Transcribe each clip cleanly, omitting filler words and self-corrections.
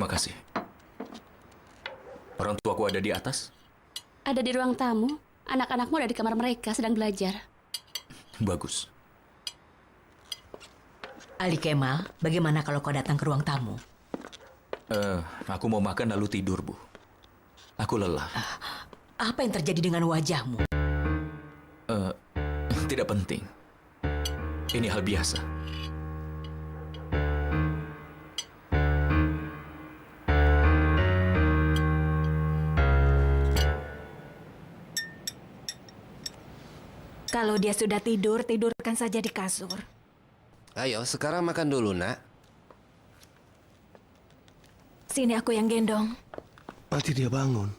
Terima kasih. Orang tuaku ada di atas? Ada di ruang tamu. Anak-anakmu ada di kamar mereka, sedang belajar. Bagus. Ali Kemal, bagaimana kalau kau datang ke ruang tamu? Aku mau makan lalu tidur, Bu. Aku lelah. Apa yang terjadi dengan wajahmu? Tidak penting. Ini hal biasa. Kalau dia sudah tidur, tidurkan saja di kasur. Ayo, sekarang makan dulu, Nak. Sini aku yang gendong. Nanti dia bangun.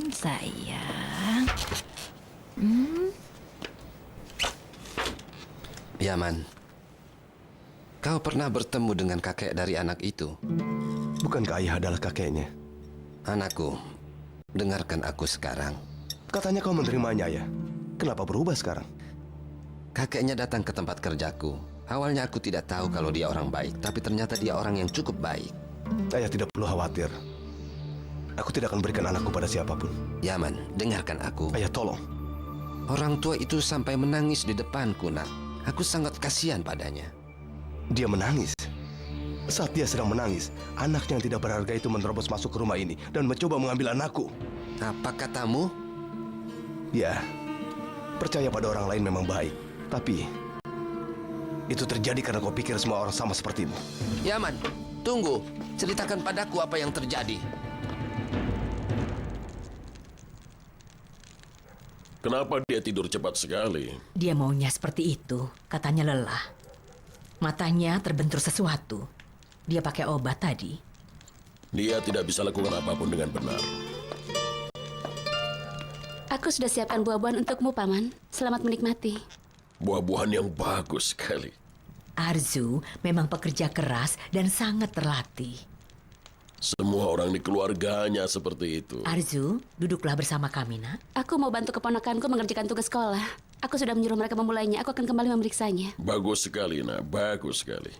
Sayang. Yaman, kau pernah bertemu dengan kakek dari anak itu? Bukankah ayah adalah kakeknya? Anakku, dengarkan aku sekarang. Katanya kau menerimanya, ayah. Kenapa berubah sekarang? Kakeknya datang ke tempat kerjaku. Awalnya aku tidak tahu kalau dia orang baik, tapi ternyata dia orang yang cukup baik. Ayah tidak perlu khawatir. Aku tidak akan berikan anakku pada siapapun. Yaman, dengarkan aku. Ayah, tolong. Orang tua itu sampai menangis di depanku, Nak. Aku sangat kasihan padanya. Dia menangis. Saat dia sedang menangis, anaknya yang tidak berharga itu menerobos masuk ke rumah ini dan mencoba mengambil anakku. Apa katamu? Ya, percaya pada orang lain memang baik. Tapi, itu terjadi karena kau pikir semua orang sama sepertimu. Yaman, tunggu. Ceritakan padaku apa yang terjadi. Kenapa dia tidur cepat sekali? Dia maunya seperti itu, katanya lelah. Matanya terbentur sesuatu. Dia pakai obat tadi. Dia tidak bisa lakukan apapun dengan benar. Aku sudah siapkan buah-buahan untukmu, Paman. Selamat menikmati. Buah-buahan yang bagus sekali. Arzu memang pekerja keras dan sangat terlatih. Semua orang di keluarganya seperti itu. Arzu, duduklah bersama kami, Nak. Aku mau bantu keponakanku mengerjakan tugas sekolah. Aku sudah menyuruh mereka memulainya. Aku akan kembali memeriksanya. Bagus sekali, Nak. Bagus sekali.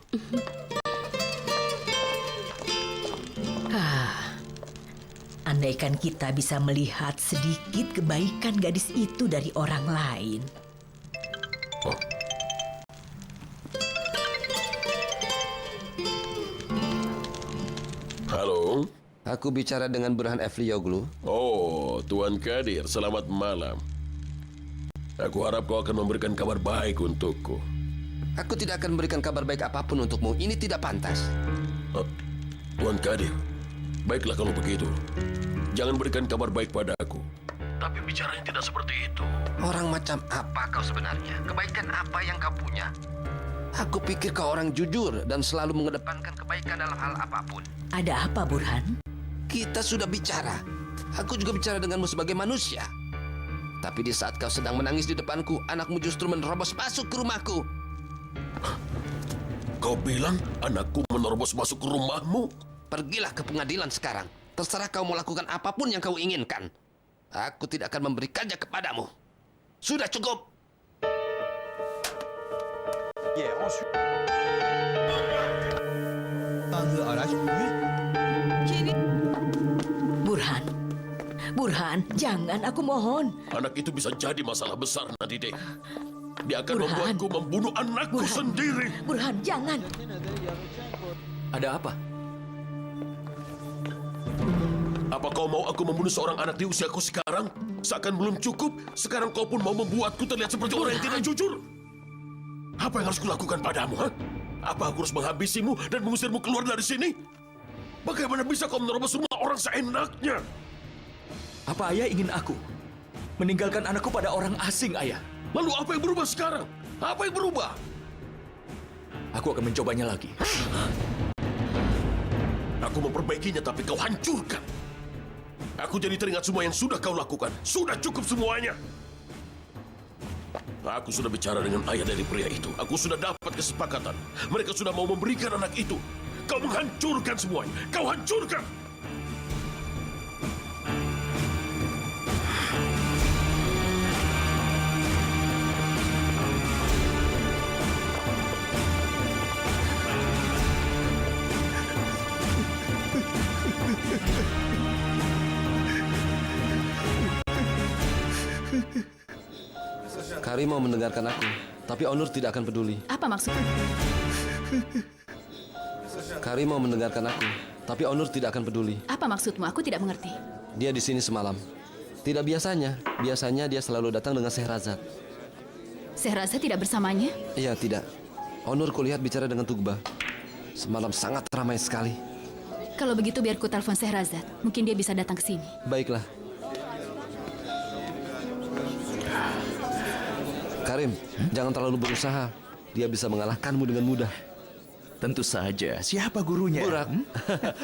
Andaikan kita bisa melihat sedikit kebaikan gadis itu dari orang lain. Oh. Halo? Aku bicara dengan Burhan Eflioglu. Oh, Tuan Kadir, selamat malam. Aku harap kau akan memberikan kabar baik untukku. Aku tidak akan memberikan kabar baik apapun untukmu. Ini tidak pantas. Tuan Kadir, baiklah kalau begitu. Jangan berikan kabar baik padaku. Tapi bicaranya tidak seperti itu. Orang macam apa kau sebenarnya? Kebaikan apa yang kau punya? Aku pikir kau orang jujur dan selalu mengedepankan kebaikan dalam hal apapun. Ada apa, Burhan? Kita sudah bicara. Aku juga bicara denganmu sebagai manusia. Tapi di saat kau sedang menangis di depanku, anakmu justru menerobos masuk ke rumahku. Kau bilang anakku menerobos masuk ke rumahmu? Pergilah ke pengadilan sekarang. Terserah kau mau lakukan apapun yang kau inginkan. Aku tidak akan memberikannya kepadamu. Sudah cukup. Burhan. Burhan, jangan, aku mohon. Anak itu bisa jadi masalah besar, Nadide. Dia akan Burhan. membuatku membunuh anakku Burhan. sendiri. Burhan, jangan. Ada apa? Apa kau mau aku membunuh seorang anak di usiaku sekarang? Seakan belum cukup, sekarang kau pun mau membuatku terlihat seperti orang yang tidak jujur. Apa yang harus kulakukan padamu, ha? Apa aku harus menghabisimu dan mengusirmu keluar dari sini? Bagaimana bisa kau menerobos semua orang seenaknya? Apa ayah ingin aku meninggalkan anakku pada orang asing, ayah? Lalu apa yang berubah sekarang? Apa yang berubah? Aku akan mencobanya lagi. Aku memperbaikinya, tapi kau hancurkan. Aku jadi teringat semua yang sudah kau lakukan. Sudah cukup semuanya. Aku sudah bicara dengan ayah dari pria itu. Aku sudah dapat kesepakatan. Mereka sudah mau memberikan anak itu. Kau menghancurkan semuanya. Kau hancurkan. Karim mau mendengarkan aku, tapi Onur tidak akan peduli. Apa maksudnya? Karim mau mendengarkan aku, tapi Onur tidak akan peduli. Apa maksudmu? Aku tidak mengerti. Dia di sini semalam. Tidak biasanya dia selalu datang dengan Sehrazad. Sehrazad tidak bersamanya? Iya, tidak. Onur kulihat bicara dengan Tugba. Semalam sangat ramai sekali. Kalau begitu biar ku telepon Sehrazad. Mungkin dia bisa datang ke sini. Baiklah. Karim, jangan terlalu berusaha. Dia bisa mengalahkanmu dengan mudah. Tentu saja. Siapa gurunya? Burak,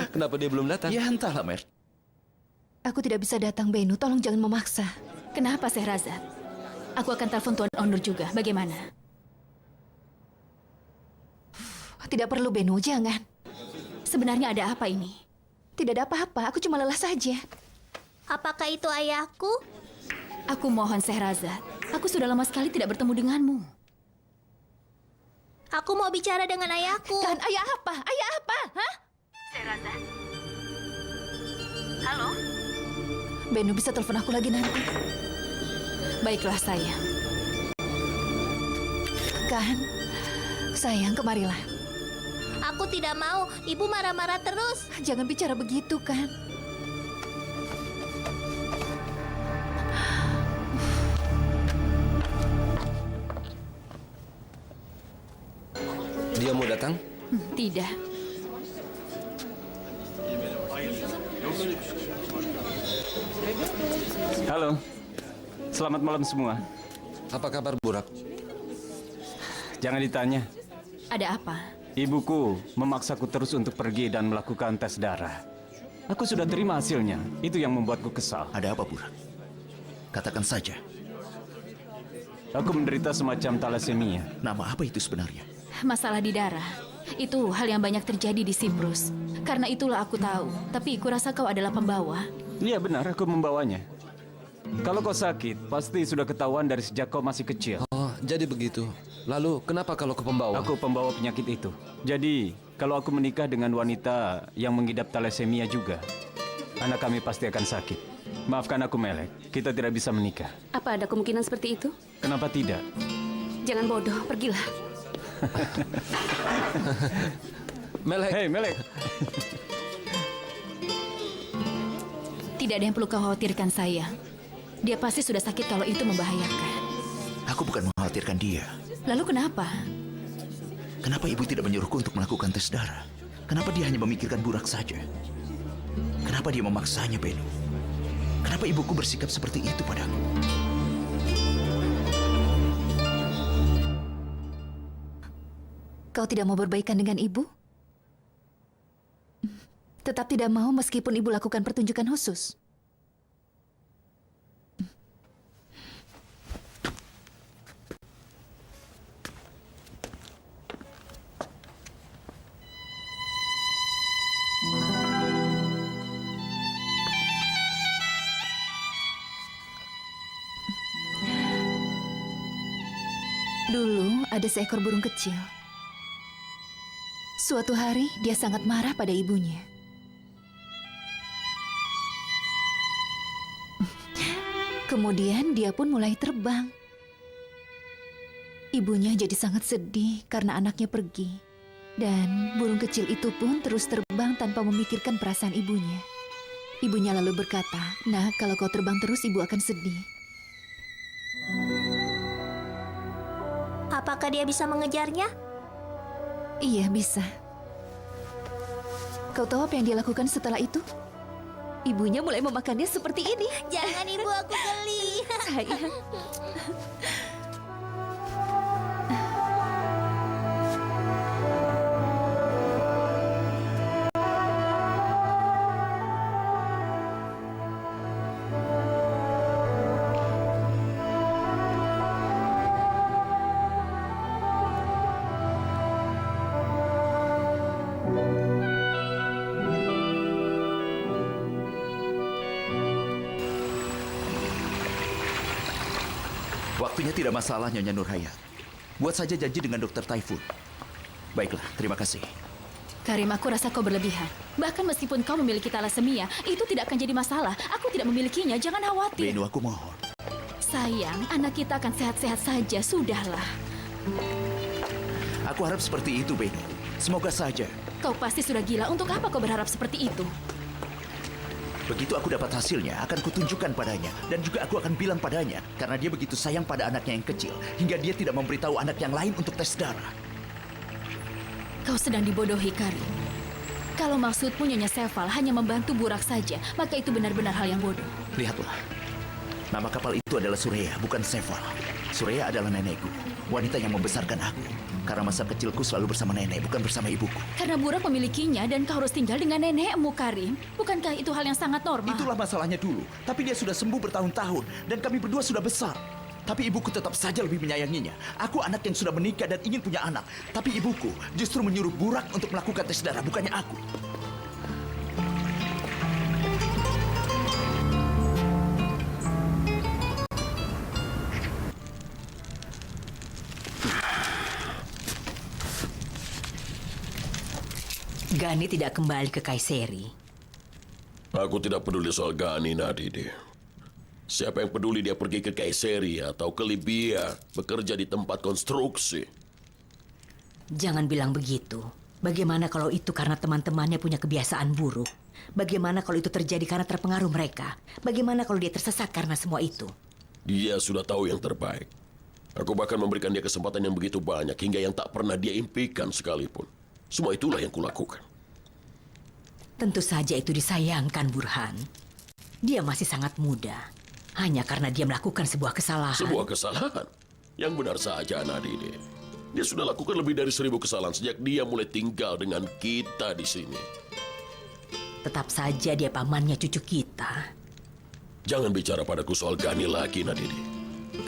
kenapa dia belum datang? Ya entahlah, Mer. Aku tidak bisa datang, Benu. Tolong jangan memaksa. Kenapa Sehrazad? Aku akan telepon Tuan Onur juga. Bagaimana? Tidak perlu, Benu. Jangan. Sebenarnya ada apa ini? Tidak ada apa-apa. Aku cuma lelah saja. Apakah itu ayahku? Aku mohon Sehrazad. Aku sudah lama sekali tidak bertemu denganmu. Aku mau bicara dengan ayahku. Kan ayah apa? Ayah apa? Hah? Sehrazad. Halo? Benu bisa telepon aku lagi nanti. Baiklah sayang. Kan? Sayang, kemarilah. Aku tidak mau. Ibu marah-marah terus. Jangan bicara begitu, kan? Dia mau datang? Tidak. Halo, selamat malam semua. Apa kabar, Burak? Jangan ditanya. Ada apa? Ibuku memaksaku terus untuk pergi dan melakukan tes darah. Aku sudah terima hasilnya. Itu yang membuatku kesal. Ada apa, Burak? Katakan saja. Aku menderita semacam talasemia. Nama apa itu sebenarnya? Masalah di darah. Itu hal yang banyak terjadi di Siprus. Karena itulah aku tahu. Tapi kurasa kau adalah pembawa. Iya benar, aku membawanya. Kalau kau sakit, pasti sudah ketahuan dari sejak kau masih kecil. Oh, jadi begitu. Lalu, kenapa kalau ke pembawa? Aku pembawa penyakit itu. Jadi, kalau aku menikah dengan wanita yang mengidap talasemia juga, anak kami pasti akan sakit. Maafkan aku, Melek. Kita tidak bisa menikah. Apa ada kemungkinan seperti itu? Kenapa tidak? Jangan bodoh, pergilah. Melek. Hei, Melek. Tidak ada yang perlu kau khawatirkan, sayang. Dia pasti sudah sakit kalau itu membahayakan. Aku bukan mengkhawatirkan dia. Lalu kenapa? Kenapa ibu tidak menyuruhku untuk melakukan tes darah? Kenapa dia hanya memikirkan Burak saja? Kenapa dia memaksanya, Benu? Kenapa ibuku bersikap seperti itu padaku? Kau tidak mau berbaikan dengan ibu? Tetap tidak mau meskipun ibu lakukan pertunjukan khusus? Dulu ada seekor burung kecil. Suatu hari dia sangat marah pada ibunya. Kemudian dia pun mulai terbang. Ibunya jadi sangat sedih karena anaknya pergi. Dan burung kecil itu pun terus terbang tanpa memikirkan perasaan ibunya. Ibunya lalu berkata, "Nak, kalau kau terbang terus ibu akan sedih." Apakah dia bisa mengejarnya? Iya, bisa. Kau tahu apa yang dia lakukan setelah itu? Ibunya mulai memakannya seperti ini. Jangan ibu, aku geli. Sayang. Waktunya tidak masalah, Nyonya Nurhayat. Buat saja janji dengan Dokter Taifun. Baiklah, terima kasih. Karim, aku rasa kau berlebihan. Bahkan meskipun kau memiliki thalassemia, itu tidak akan jadi masalah. Aku tidak memilikinya, jangan khawatir. Beno, aku mohon. Sayang, anak kita akan sehat-sehat saja, sudahlah. Aku harap seperti itu, Beno. Semoga saja. Kau pasti sudah gila, untuk apa kau berharap seperti itu? Begitu aku dapat hasilnya, akan kutunjukkan padanya. Dan juga aku akan bilang padanya, karena dia begitu sayang pada anaknya yang kecil, hingga dia tidak memberitahu anak yang lain untuk tes darah. Kau sedang dibodohi, Karim. Kalau maksudmu Nyonya Seval hanya membantu Burak saja, maka itu benar-benar hal yang bodoh. Lihatlah. Nama kapal itu adalah Sureya, bukan Seval. Sureya adalah nenekku, wanita yang membesarkan aku. Karena masa kecilku selalu bersama nenek, bukan bersama ibuku. Karena Burak memilikinya dan kau harus tinggal dengan nenekmu, Karim. Bukankah itu hal yang sangat normal? Itulah masalahnya dulu. Tapi dia sudah sembuh bertahun-tahun, dan kami berdua sudah besar. Tapi ibuku tetap saja lebih menyayanginya. Aku anak yang sudah menikah dan ingin punya anak. Tapi ibuku justru menyuruh Burak untuk melakukan tes darah, bukannya aku. Gani tidak kembali ke Kayseri. Aku tidak peduli soal Gani, Nadide. Siapa yang peduli dia pergi ke Kayseri atau ke Libya, bekerja di tempat konstruksi? Jangan bilang begitu. Bagaimana kalau itu karena teman-temannya punya kebiasaan buruk? Bagaimana kalau itu terjadi karena terpengaruh mereka? Bagaimana kalau dia tersesat karena semua itu? Dia sudah tahu yang terbaik. Aku bahkan memberikan dia kesempatan yang begitu banyak hingga yang tak pernah dia impikan sekalipun. Semua itulah yang kulakukan. Tentu saja itu disayangkan, Burhan. Dia masih sangat muda. Hanya karena dia melakukan sebuah kesalahan. Sebuah kesalahan? Yang benar saja, Nadine. Dia sudah lakukan lebih dari 1000 kesalahan sejak dia mulai tinggal dengan kita di sini. Tetap saja dia pamannya cucu kita. Jangan bicara padaku soal Gani lagi, Nadine.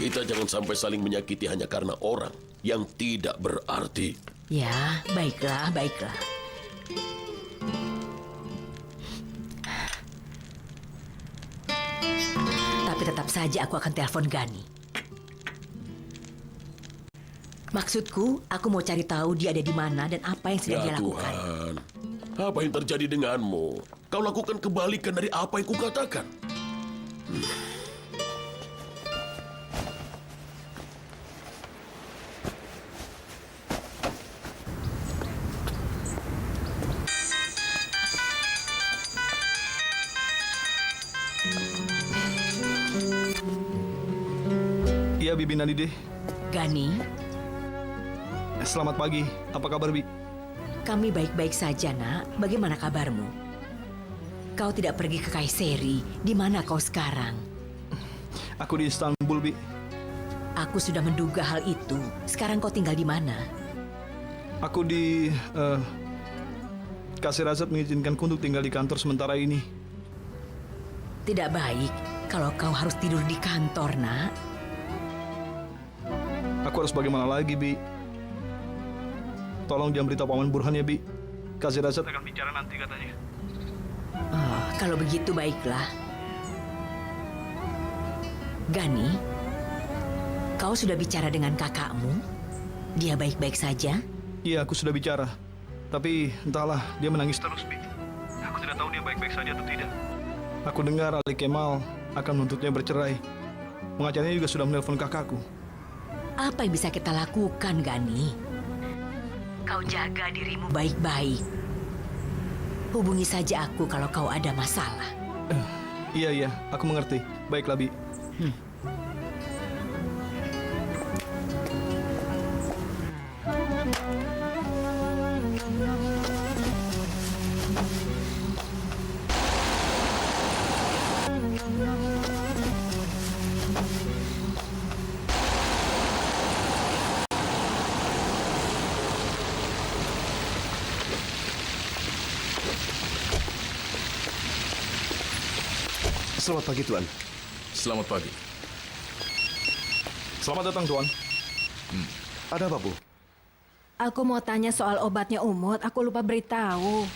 Kita jangan sampai saling menyakiti hanya karena orang yang tidak berarti. Ya, baiklah, baiklah. Tapi tetap saja aku akan telepon Gani. Maksudku, aku mau cari tahu dia ada di mana dan apa yang sedang dia Ya lakukan. Tuhan, apa yang terjadi denganmu? Kau lakukan kebalikan dari apa yang kukatakan. Iya, Bibi Nadide. Gani, Selamat pagi. Apa kabar, Bi? kami baik-baik saja, Nak. Bagaimana kabarmu? Kau tidak pergi ke Kayseri. Di mana kau sekarang? Aku di Istanbul, Bi. Aku sudah menduga hal itu. Sekarang kau tinggal di mana? Aku di... Kasir Azad mengizinkanku untuk tinggal di kantor sementara ini. Tidak baik kalau kau harus tidur di kantor, Nak. Aku harus bagaimana lagi, Bi? Tolong jangan beritahu Paman Burhan ya, Bi. Kasir Azad akan bicara nanti katanya. Oh, kalau begitu baiklah. Gani, kau sudah bicara dengan kakakmu? Dia baik-baik saja? Iya, aku sudah bicara. Tapi entahlah, dia menangis terus, Bi. Aku tidak tahu dia baik-baik saja atau tidak. Aku dengar Ali Kemal akan menuntutnya bercerai. Pengacaranya juga sudah menelpon kakakku. Apa yang bisa kita lakukan, Gani? Kau jaga dirimu baik-baik. Hubungi saja aku kalau kau ada masalah. Iya, aku mengerti. Baiklah, Bi. Selamat pagi, Tuan. Selamat pagi. Selamat datang, Tuan. Ada apa, Bu? Aku mau tanya soal obatnya Umut. Aku lupa beritahu.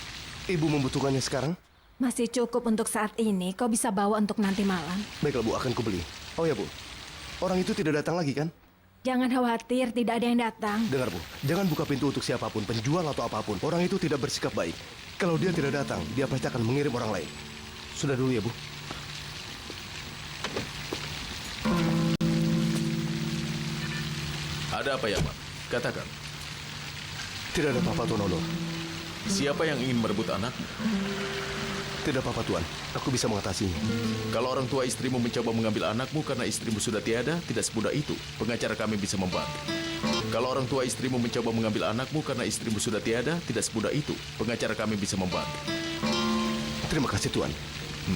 Ibu membutuhkannya sekarang? Masih cukup untuk saat ini. Kau bisa bawa untuk nanti malam. Baiklah, Bu, akan kubeli. Oh ya, Bu. Orang itu tidak datang lagi, kan? Jangan khawatir, tidak ada yang datang. Dengar, Bu. Jangan buka pintu untuk siapapun, penjual atau apapun. Orang itu tidak bersikap baik. Kalau dia tidak datang, dia pasti akan mengirim orang lain. Sudah dulu ya, Bu. Ada apa ya, Pak? Katakan. Tidak ada apa-apa, Tuan Honor. Siapa yang ingin merebut anak? Tidak apa-apa, Tuan. Aku bisa mengatasinya. Kalau orang tua istrimu mencoba mengambil anakmu karena istrimu sudah tiada, tidak semudah itu. Pengacara kami bisa membantu. Kalau orang tua istrimu mencoba mengambil anakmu karena istrimu sudah tiada, tidak semudah itu. Pengacara kami bisa membantu. Terima kasih, Tuan.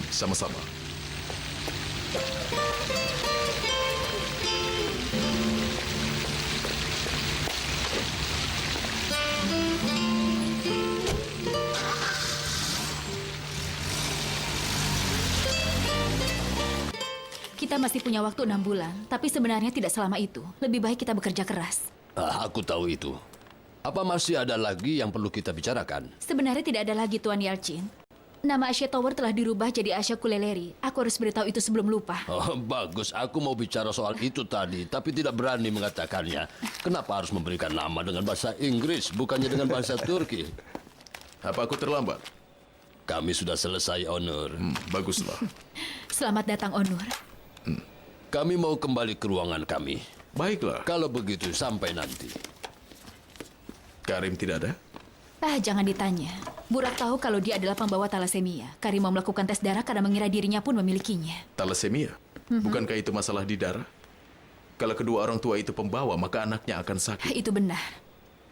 Sama-sama. Kita masih punya waktu 6 bulan, tapi sebenarnya tidak selama itu. Lebih baik kita bekerja keras. Aku tahu itu. Apa masih ada lagi yang perlu kita bicarakan? Sebenarnya tidak ada lagi, Tuan Yalchin. Nama Asia Tower telah dirubah jadi Asia Kuleleri. Aku harus beritahu itu sebelum lupa. Oh, bagus. Aku mau bicara soal itu tadi, tapi tidak berani mengatakannya. Kenapa harus memberikan nama dengan bahasa Inggris, bukannya dengan bahasa Turki? Apa aku terlambat? Kami sudah selesai, Onur. Baguslah. Selamat datang, Onur. Kami mau kembali ke ruangan kami. Baiklah. Kalau begitu, sampai nanti. Karim tidak ada? Jangan ditanya. Burak tahu kalau dia adalah pembawa talasemia. Karim mau melakukan tes darah karena mengira dirinya pun memilikinya. Talasemia? Bukankah itu masalah di darah? Kalau kedua orang tua itu pembawa, maka anaknya akan sakit. Itu benar.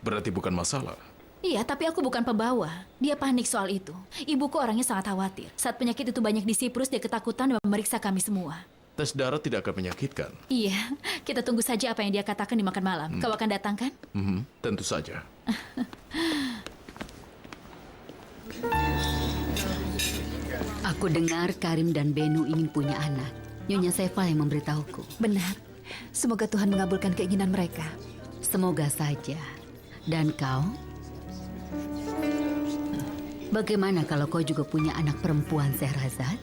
Berarti bukan masalah. Iya, tapi aku bukan pembawa. Dia panik soal itu. Ibuku orangnya sangat khawatir. Saat penyakit itu banyak di Siprus, dia ketakutan dan memeriksa kami semua. Tes darah tidak akan menyakitkan. Iya, kita tunggu saja apa yang dia katakan di makan malam. Kau akan datang, kan? Tentu saja. Aku dengar Karim dan Benu ingin punya anak. Nyonya Seval yang memberitahuku. Benar. Semoga Tuhan mengabulkan keinginan mereka. Semoga saja. Dan kau? Bagaimana kalau kau juga punya anak perempuan, Sehrazad?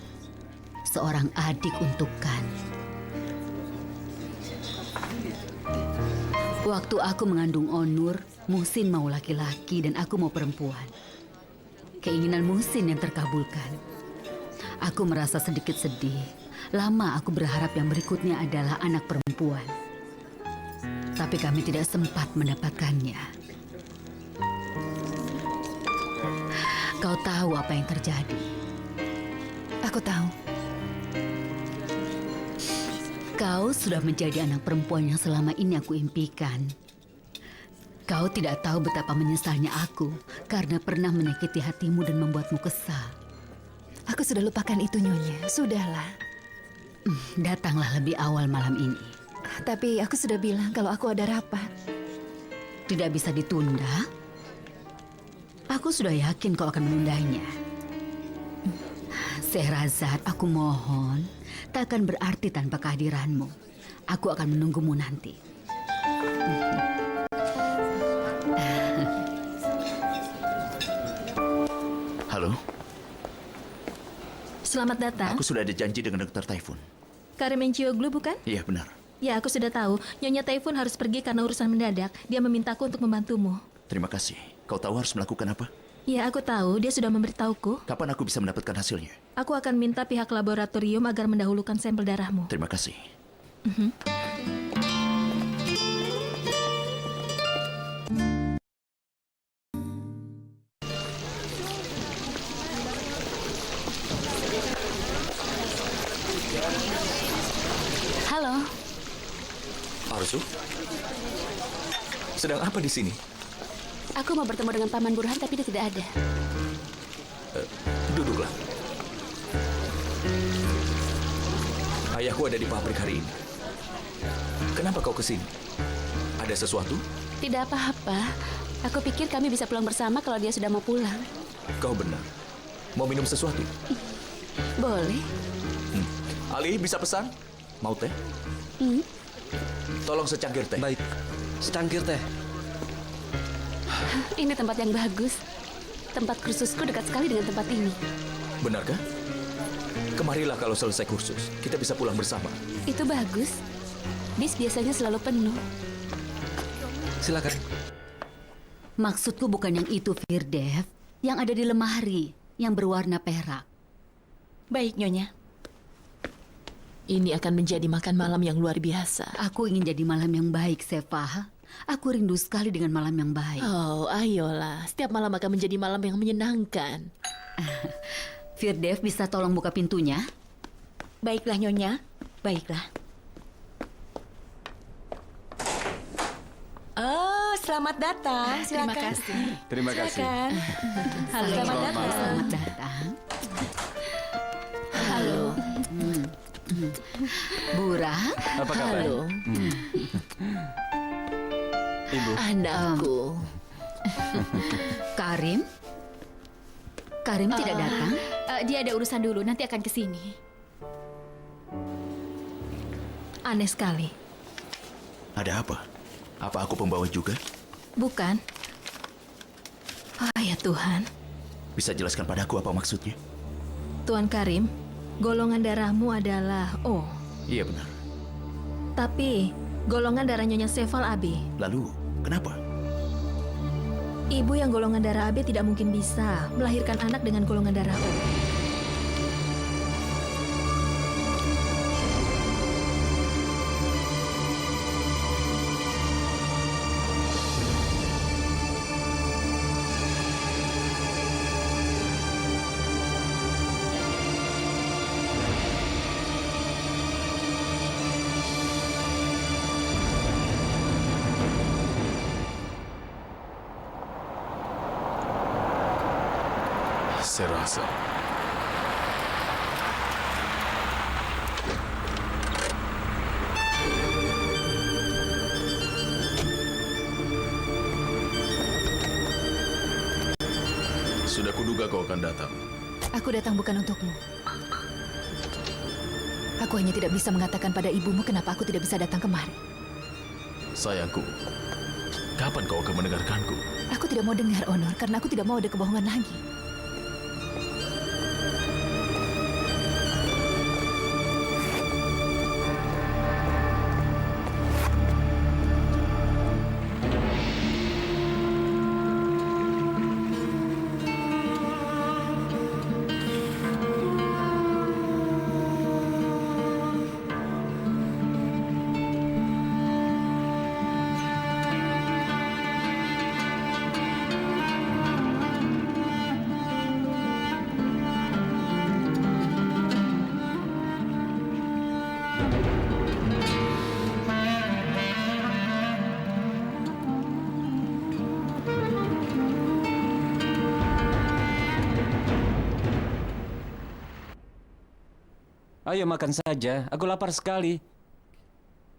Seorang adik untuk Khan. Waktu aku mengandung Onur, Muhsin mau laki-laki dan aku mau perempuan. Keinginan Muhsin yang terkabulkan. Aku merasa sedikit sedih. Lama aku berharap yang berikutnya adalah anak perempuan. Tapi kami tidak sempat mendapatkannya. Kau tahu apa yang terjadi? Aku tahu. Kau sudah menjadi anak perempuan yang selama ini aku impikan. Kau tidak tahu betapa menyesalnya aku karena pernah menyakiti hatimu dan membuatmu kesal. Aku sudah lupakan itu, Nyonya. Sudahlah. Datanglah lebih awal malam ini. Tapi aku sudah bilang kalau aku ada rapat. Tidak bisa ditunda? Aku sudah yakin kau akan menundanya. Sehrazad, aku mohon, tak akan berarti tanpa kehadiranmu. Aku akan menunggumu nanti. Halo, Selamat datang. aku sudah ada janji dengan Dr. Taifun. Karim Encioglu, bukan? Iya, benar. Ya, aku sudah tahu. Nyonya Taifun harus pergi karena urusan mendadak. Dia memintaku untuk membantumu. Terima kasih. Kau tahu harus melakukan apa? Ya, aku tahu. Dia sudah memberitahuku. Kapan aku bisa mendapatkan hasilnya? Aku akan minta pihak laboratorium agar mendahulukan sampel darahmu. Terima kasih. Halo. Arzu? Sedang apa di sini? Aku mau bertemu dengan Paman Burhan, tapi dia tidak ada. Duduklah. Ayahku ada di pabrik hari ini. Kenapa kau kesini? Ada sesuatu? Tidak apa-apa. Aku pikir kami bisa pulang bersama kalau dia sudah mau pulang. Kau benar. Mau minum sesuatu? Boleh. Ali, bisa pesan? Mau teh? Tolong secangkir teh. Baik, secangkir teh. Ini tempat yang bagus. Tempat kursusku dekat sekali dengan tempat ini. Benarkah? Kemarilah kalau selesai kursus. Kita bisa pulang bersama. Itu bagus. Bis biasanya selalu penuh. Silakan. Maksudku bukan yang itu, Firdev. Yang ada di lemari, yang berwarna perak. Baik, Nyonya. Ini akan menjadi makan malam yang luar biasa. Aku ingin jadi malam yang baik, Sefa. Aku rindu sekali dengan malam yang baik. Oh, ayolah. Setiap malam akan menjadi malam yang menyenangkan. Firdev, bisa tolong buka pintunya? Baiklah, Nyonya. Baiklah. Oh, selamat datang. Terima Silakan. kasih. Terima kasih. Silakan. Halo. Selamat datang. Selamat datang. Halo. Burak. Apa kabar? Halo. Ibu. Anakku. Karim? Karim tidak datang? Dia ada urusan dulu, nanti akan ke sini. Aneh sekali. Ada apa? Apa aku pembawa juga? Bukan? Ya Tuhan. Bisa jelaskan padaku apa maksudnya? Tuan Karim, golongan darahmu adalah O. Iya benar. Tapi golongan darah Nyonya Seval AB. Lalu, kenapa? Ibu yang golongan darah AB tidak mungkin bisa melahirkan anak dengan golongan darah O. Saya rasa sudah kuduga kau akan datang. Aku datang bukan untukmu. Aku hanya tidak bisa mengatakan pada ibumu kenapa aku tidak bisa datang kemari. Sayangku, kapan kau akan mendengarkanku? Aku tidak mau dengar, Onur, karena aku tidak mau ada kebohongan lagi. Ayo makan saja, aku lapar sekali.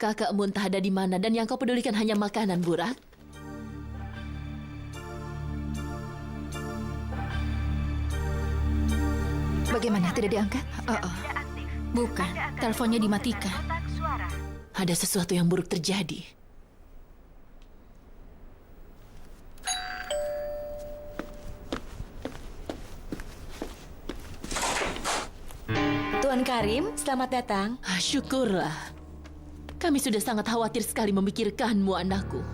Kakakmu entah ada di mana dan yang kau pedulikan hanya makanan, Burak. Bagaimana, tidak diangkat? Bukan, teleponnya dimatikan. Ada sesuatu yang buruk terjadi. Tuan Karim, selamat datang. Syukurlah. Kami sudah sangat khawatir sekali memikirkanmu, anakku.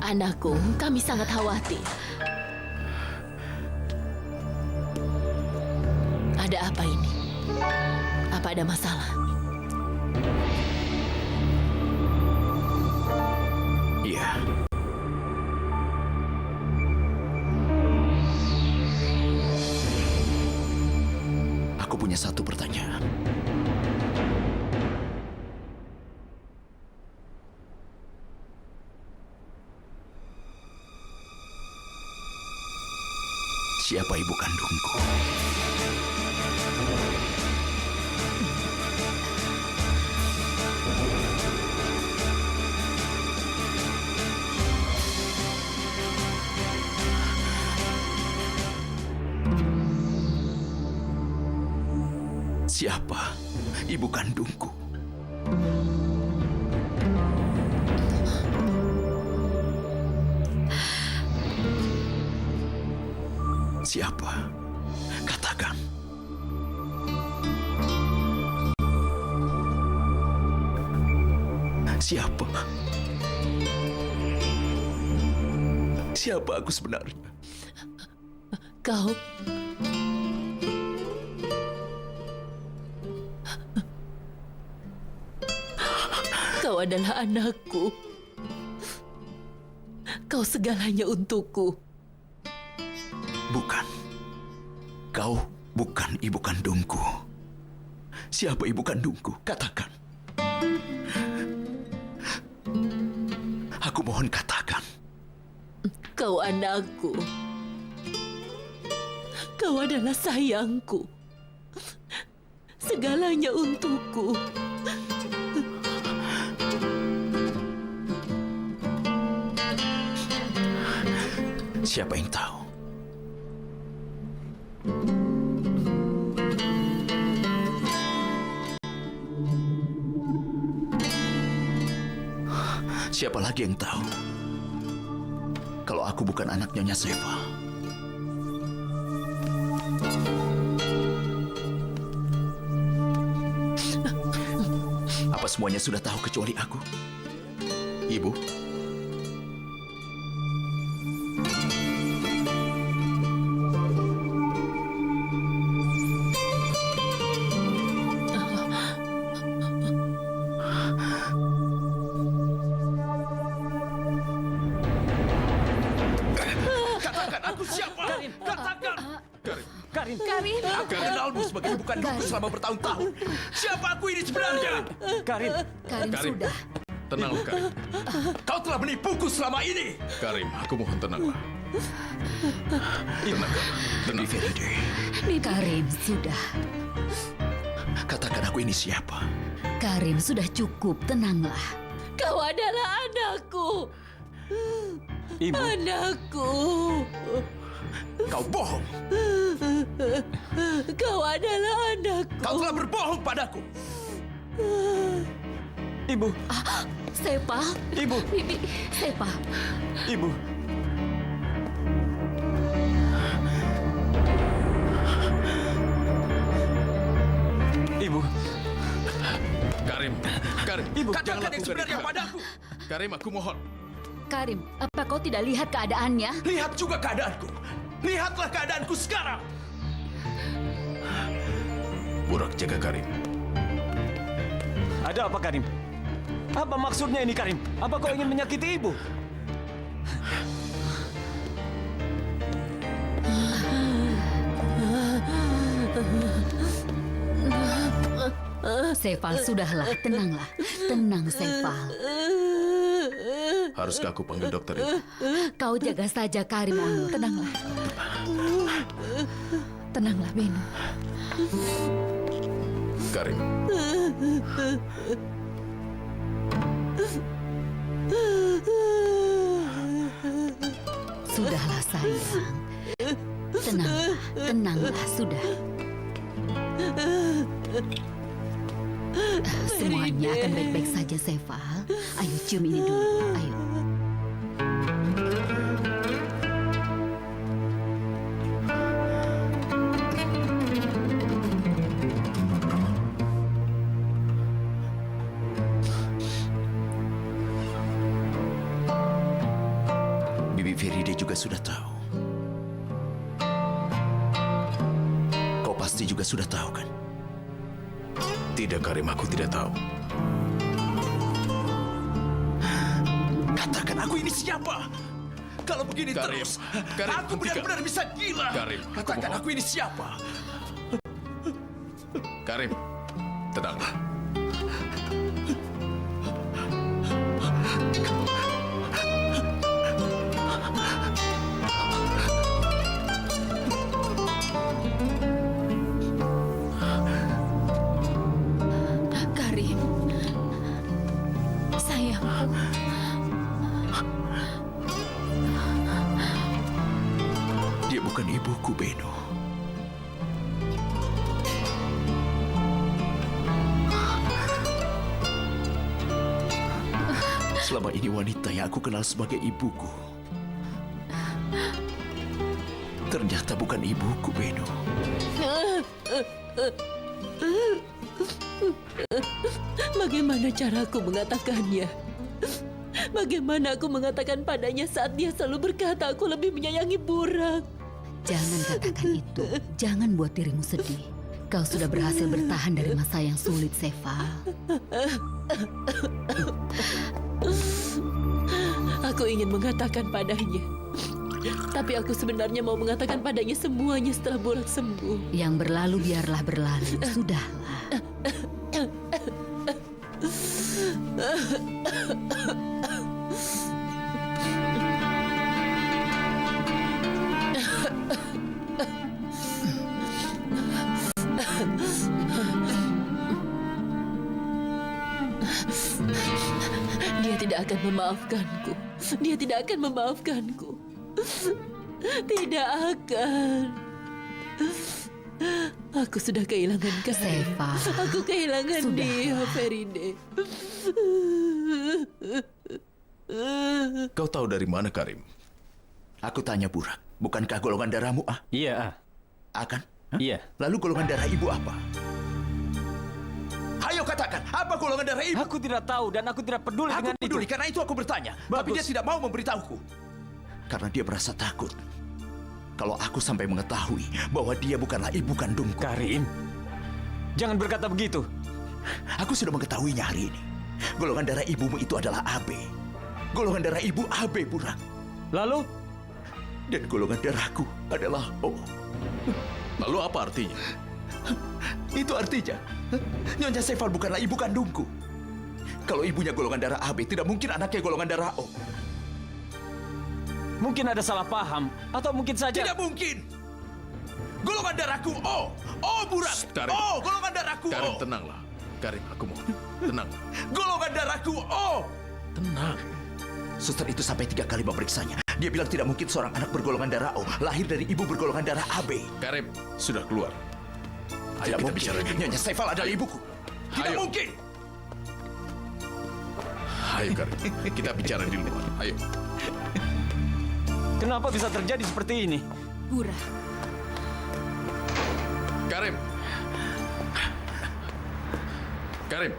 Anakku, kami sangat khawatir. Ada apa ini? Apa ada masalah? Iya. Aku punya satu pertanyaan. Siapa ibu kandungku? Siapa ibu kandungku? Siapa? Katakan. siapa? Siapa aku sebenarnya? Kau adalah anakku. Kau segalanya untukku. Bukan. Kau bukan ibu kandungku. Siapa ibu kandungku? Katakan. Aku mohon katakan. Kau anakku. Kau adalah sayangku. Segalanya untukku. Siapa yang tahu? Siapa lagi yang tahu? Kalau aku bukan anak Nyonya Seva. Apa semuanya sudah tahu kecuali aku? Ibu? Aku kenalmu sebagai ibu kandungku selama bertahun-tahun. Siapa aku ini sebenarnya? Karim, sudah. Tenanglah, Karim. Kau telah menipuku selama ini. Karim, aku mohon tenanglah. Tenang, Feride. Karim, sudah. Katakan aku ini siapa? Karim, sudah cukup. Tenanglah. Kau adalah anakku. Ibu. Anakku. Kau bohong. Kau adalah anakku. Kau telah berbohong padaku. Ibu. Sepa. Ibu. Bibi. Sepa. Ibu. Ibu. Karim. Ibu, katakan yang sebenarnya padaku. Karim, aku mohon. Karim, apa kau tidak lihat keadaannya? Lihat juga keadaanku. Lihatlah keadaanku sekarang. Burak, jaga Karim. Ada apa, Karim? Apa maksudnya ini, Karim? Apa kau ingin menyakiti ibu? Seval, sudahlah. Tenanglah. Tenang, Seval. Haruskah aku panggil dokter itu? Kau jaga saja Karim, Onur. Tenanglah. Tenanglah, Beno. Karim. Sudahlah, sayang. Tenanglah. Tenanglah, sudah. Semuanya akan baik-baik saja, Seval. Ayo cium ini dulu. Ayo. Bibi Feride juga sudah tahu. Kau pasti juga sudah tahu, kan? Tidak, Karim, aku tidak tahu. Katakan aku ini siapa? Kalau begini Karim, terus, Karim, aku benar-benar bisa gila. Karim, katakan aku ini siapa? Karim, tenanglah. Karim, sayangku. Dia bukan ibuku, Beno. Selama ini wanita yang aku kenal sebagai ibuku ternyata bukan ibuku, Beno. Bagaimana caraku mengatakannya? Bagaimana aku mengatakan padanya saat dia selalu berkata aku lebih menyayangi Burak? Jangan katakan itu. Jangan buat dirimu sedih. Kau sudah berhasil bertahan dari masa yang sulit, Seval. Aku ingin mengatakan padanya. Tapi aku sebenarnya mau mengatakan padanya semuanya setelah Burak sembuh. Yang berlalu biarlah berlalu. Sudahlah. Dia tidak akan memaafkanku. Dia tidak akan memaafkanku. Tidak akan. Aku sudah kehilangan Karim. Aku kehilangan dia, Feride. Kau tahu dari mana, Karim? Aku tanya Burak, bukankah golongan darahmu A? Iya, A. A kan? Iya. Lalu golongan darah ibu apa? Ayo katakan, apa golongan darah ibu? Aku tidak tahu dan aku tidak peduli dengan Aku peduli, itu. karena itu aku bertanya. Tapi dia tidak mau memberitahuku. Karena dia merasa takut. Kalau aku sampai mengetahui bahwa dia bukanlah ibu kandungku. Karim, jangan berkata begitu. Aku sudah mengetahuinya hari ini. Golongan darah ibumu itu adalah AB. Golongan darah ibu AB, Burak. Lalu? Dan golongan darahku adalah O. Lalu apa artinya? Itu artinya, Nyonya Seval bukanlah ibu kandungku. Kalau ibunya golongan darah AB, tidak mungkin anaknya golongan darah O. Mungkin ada salah paham, atau mungkin saja... Tidak mungkin! Golongan darahku O! O, Burak! Karim. O, golongan darahku Karim, O! tenanglah. Karim, aku mohon. Tenang. Golongan darahku O! Tenang. Suster itu sampai 3 kali memeriksanya. Dia bilang tidak mungkin seorang anak bergolongan darah O lahir dari ibu bergolongan darah AB. Karim, sudah keluar. Ayo Tidak kita mungkin. bicara di luar. Nyonya Seval adalah ibuku. Tidak Ayo. mungkin! Ayo, Karim. Kita bicara di luar. Ayo. Kenapa bisa terjadi seperti ini? Burak. Karim. Karim.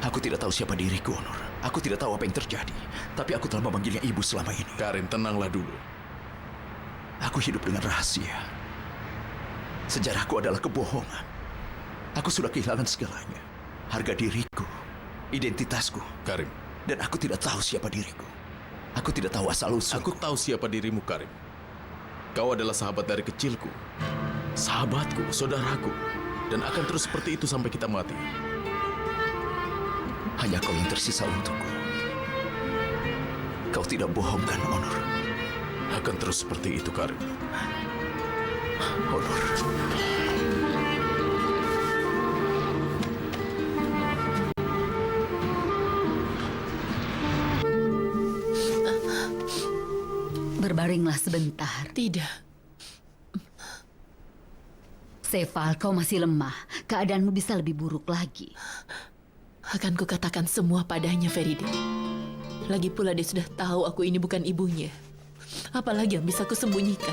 Aku tidak tahu siapa diriku, Onur. Aku tidak tahu apa yang terjadi. Tapi aku telah memanggilnya ibu selama ini. Karim, tenanglah dulu. Aku hidup dengan rahasia. Sejarahku adalah kebohongan. Aku sudah kehilangan segalanya. Harga diriku, identitasku. Karim. Dan aku tidak tahu siapa diriku. Aku tidak tahu asal-usul. Aku tahu siapa dirimu, Karim. Kau adalah sahabat dari kecilku. Sahabatku, saudaraku. Dan akan terus seperti itu sampai kita mati. Hanya kau yang tersisa untukku. Kau tidak bohong kan, Onur? Akan terus seperti itu, Karim. Onur. Berbaringlah sebentar. Tidak. Seval, kau masih lemah. Keadaanmu bisa lebih buruk lagi. Akan kukatakan semua padanya, Feride. Lagi pula dia sudah tahu aku ini bukan ibunya. Apalagi yang bisa kusembunyikan?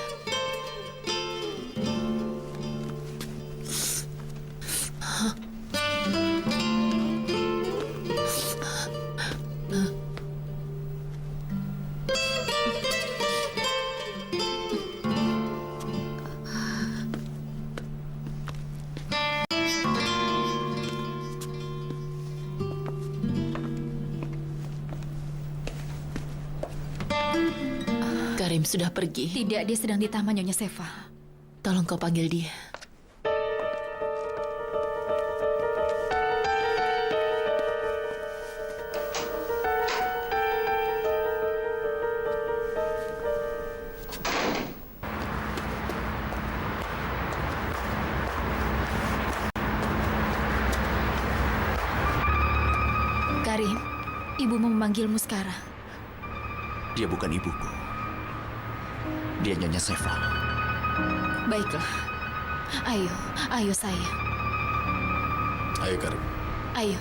Karim sudah pergi. Tidak, dia sedang di taman Nyonya Seval. Tolong kau panggil dia. Karim, ibumu memanggilmu sekarang. Dia bukan ibuku. Dia Nyonya Seval. Baiklah. Ayo, ayo sayang. Ayo, Karim. Ayo.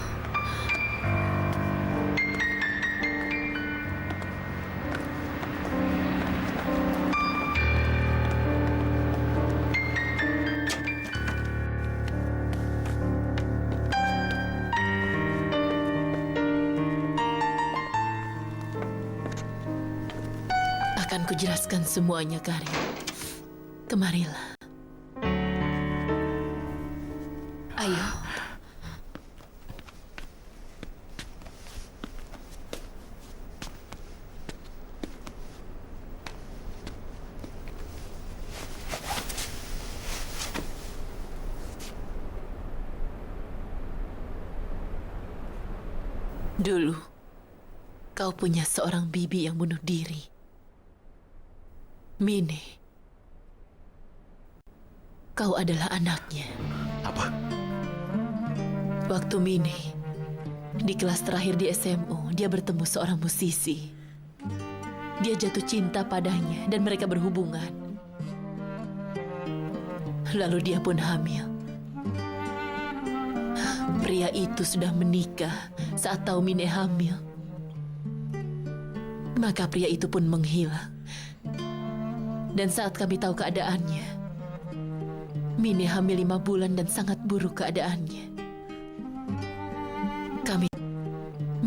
Akan kujelaskan semuanya, Karim. Kemarilah. Ayo. Dulu, kau punya seorang bibi yang bunuh diri. Mine. Kau adalah anaknya. Apa? Waktu Mine di kelas terakhir di SMU, dia bertemu seorang musisi. Dia jatuh cinta padanya dan mereka berhubungan. Lalu dia pun hamil. Pria itu sudah menikah saat tahu Mine hamil. Maka pria itu pun menghilang. Dan saat kami tahu keadaannya, Mine hamil 5 bulan dan sangat buruk keadaannya.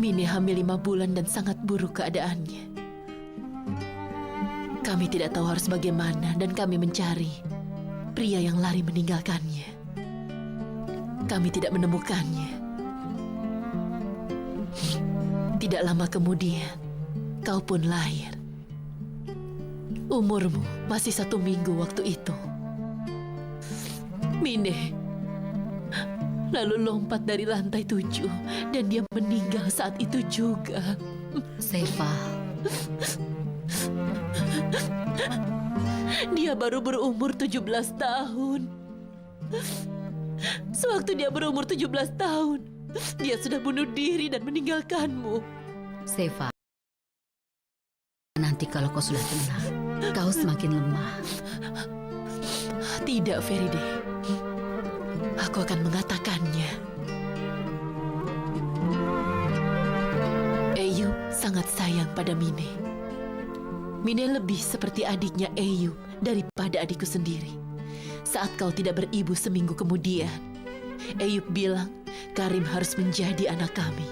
Mine hamil 5 bulan dan sangat buruk keadaannya. Kami tidak tahu harus bagaimana dan kami mencari pria yang lari meninggalkannya. Kami tidak menemukannya. Tidak lama kemudian, kau pun lahir. Umurmu masih 1 minggu waktu itu. Mine lalu lompat dari lantai 7 dan dia meninggal saat itu juga. Sefa. Dia baru berumur 17 tahun. Sewaktu dia berumur 17 tahun, dia sudah bunuh diri dan meninggalkanmu. Sefa, nanti kalau kau sudah tenang, kau semakin lemah. Tidak, Feride. Aku akan mengatakannya. Eyub sangat sayang pada Mine. Mine lebih seperti adiknya Eyub daripada adikku sendiri. Saat kau tidak beribu seminggu kemudian, Eyub bilang Karim harus menjadi anak kami.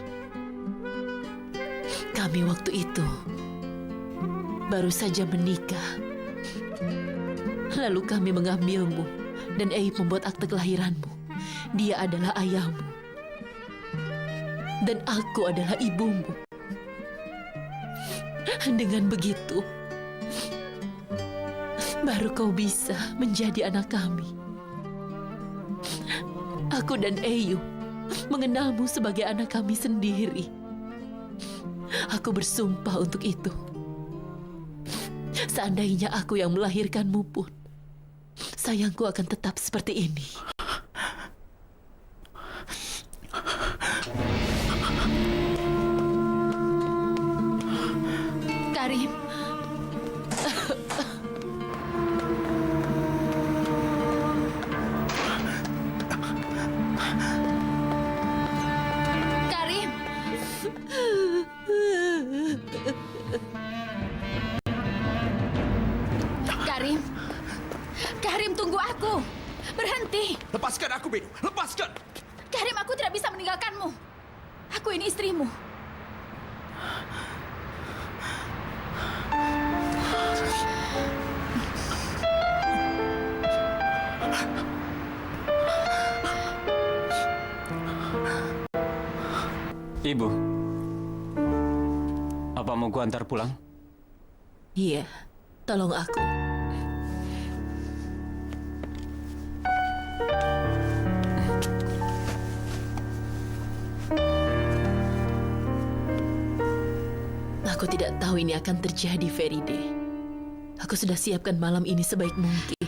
Kami waktu itu baru saja menikah. Lalu kami mengambilmu dan Eyub membuat akte kelahiranmu. Dia adalah ayahmu. Dan aku adalah ibumu. Dengan begitu, baru kau bisa menjadi anak kami. Aku dan Eyub mengenalmu sebagai anak kami sendiri. Aku bersumpah untuk itu. Seandainya aku yang melahirkanmu pun, sayangku akan tetap seperti ini. Karim. Karim. Karim. Karim, tunggu aku. Berhenti. Lepaskan aku, Beno. Lepaskan. Karim, aku tidak bisa meninggalkanmu. Aku ini istrimu. Ibu, apa mau gua antar pulang? Iya, tolong aku. Aku tidak tahu ini akan terjadi, Feride. Aku sudah siapkan malam ini sebaik mungkin.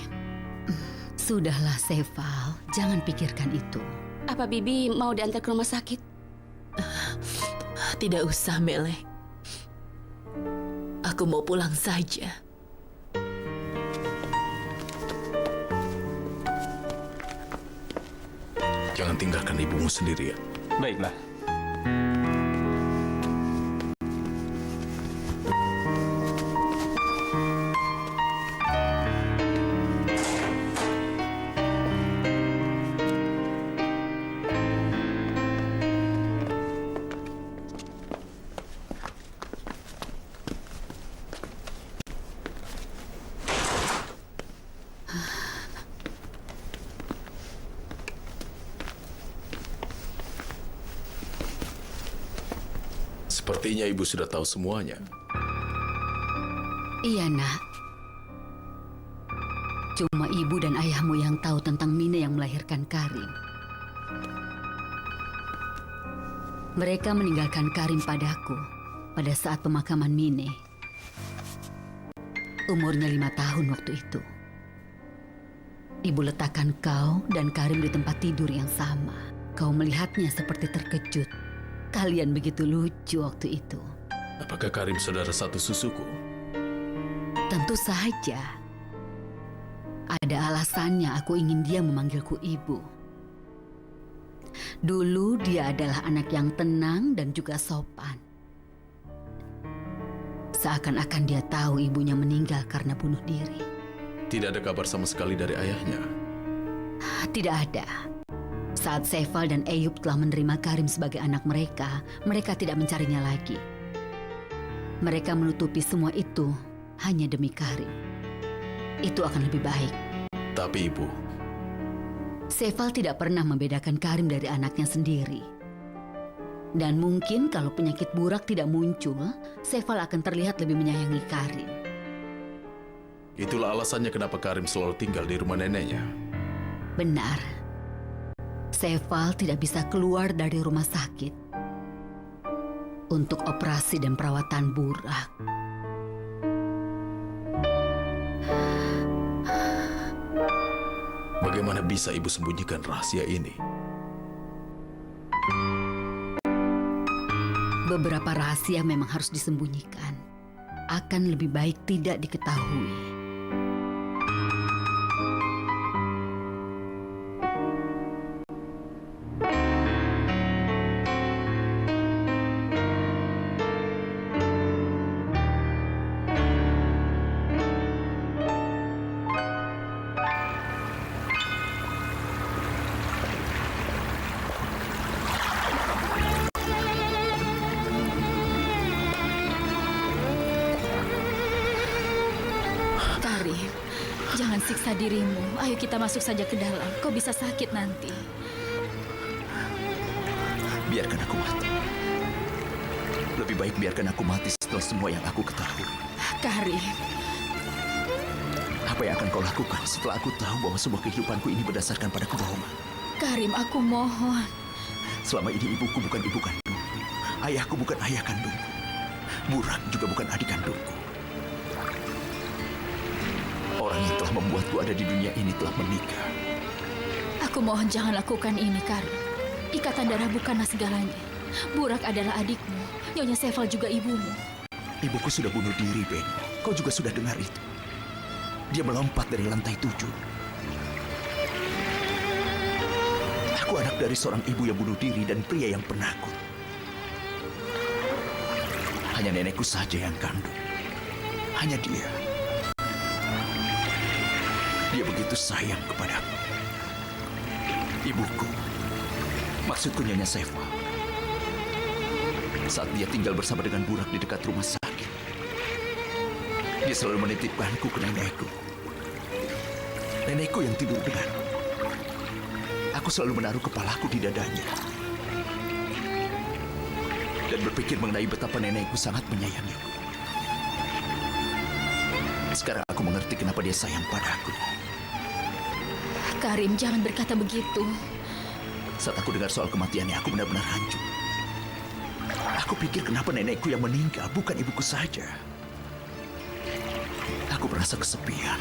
Sudahlah, Seval. Jangan pikirkan itu. Apa Bibi mau diantar ke rumah sakit? Tidak usah, Melek. Aku mau pulang saja. Jangan tinggalkan ibumu sendirian. Baiklah. Sepertinya ibu sudah tahu semuanya. Iya, nak. Cuma ibu dan ayahmu yang tahu tentang Mine yang melahirkan Karim. Mereka meninggalkan Karim padaku pada saat pemakaman Mine. Umurnya 5 tahun waktu itu. Ibu letakkan kau dan Karim di tempat tidur yang sama. Kau melihatnya seperti terkejut. Kalian begitu lucu waktu itu. Apakah Karim saudara satu susuku? Tentu saja. Ada alasannya aku ingin dia memanggilku ibu. Dulu dia adalah anak yang tenang dan juga sopan. Seakan-akan dia tahu ibunya meninggal karena bunuh diri. Tidak ada kabar sama sekali dari ayahnya. Tidak ada. Saat Seval dan Eyub telah menerima Karim sebagai anak mereka, mereka tidak mencarinya lagi. Mereka menutupi semua itu hanya demi Karim. Itu akan lebih baik. Tapi ibu, Seval tidak pernah membedakan Karim dari anaknya sendiri. Dan mungkin kalau penyakit burak tidak muncul, Seval akan terlihat lebih menyayangi Karim. itulah alasannya kenapa Karim selalu tinggal di rumah neneknya. Benar. Seval tidak bisa keluar dari rumah sakit untuk operasi dan perawatan burak. Bagaimana bisa ibu sembunyikan rahasia ini? Beberapa rahasia memang harus disembunyikan. Akan lebih baik tidak diketahui. Jangan siksa dirimu. Ayo kita masuk saja ke dalam. Kau bisa sakit nanti. Biarkan aku mati. Lebih baik biarkan aku mati setelah semua yang aku ketahui. Karim. Apa yang akan kau lakukan setelah aku tahu bahwa semua kehidupanku ini berdasarkan pada kebohongan? Karim, aku mohon. Selama ini ibuku bukan ibu kandungku. Ayahku bukan ayah kandungku. Burak juga bukan adik kandungku. Orang yang telah membuatku ada di dunia ini telah menikah. Aku mohon jangan lakukan ini, Karim. Ikatan darah bukanlah segalanya. Burak adalah adikmu. Nyonya Seval juga ibumu. Ibuku sudah bunuh diri, Ben. Kau juga sudah dengar itu. Dia melompat dari lantai 7. Aku anak dari seorang ibu yang bunuh diri dan pria yang penakut. Hanya nenekku saja yang kandung. Hanya dia. Dia begitu sayang kepadaku. Ibuku, maksudku Nyonya Seval. Saat dia tinggal bersama dengan Burak di dekat rumah sakit, dia selalu menitipkanku ke nenekku. Nenekku yang tidur denganku. Aku selalu menaruh kepalaku di dadanya. Dan berpikir mengenai betapa nenekku sangat menyayangiku. Sekarang aku mengerti kenapa dia sayang padaku. Karim, jangan berkata begitu. Saat aku dengar soal kematiannya, aku benar-benar hancur. Aku pikir kenapa nenekku yang meninggal, bukan ibuku saja. Aku merasa kesepian.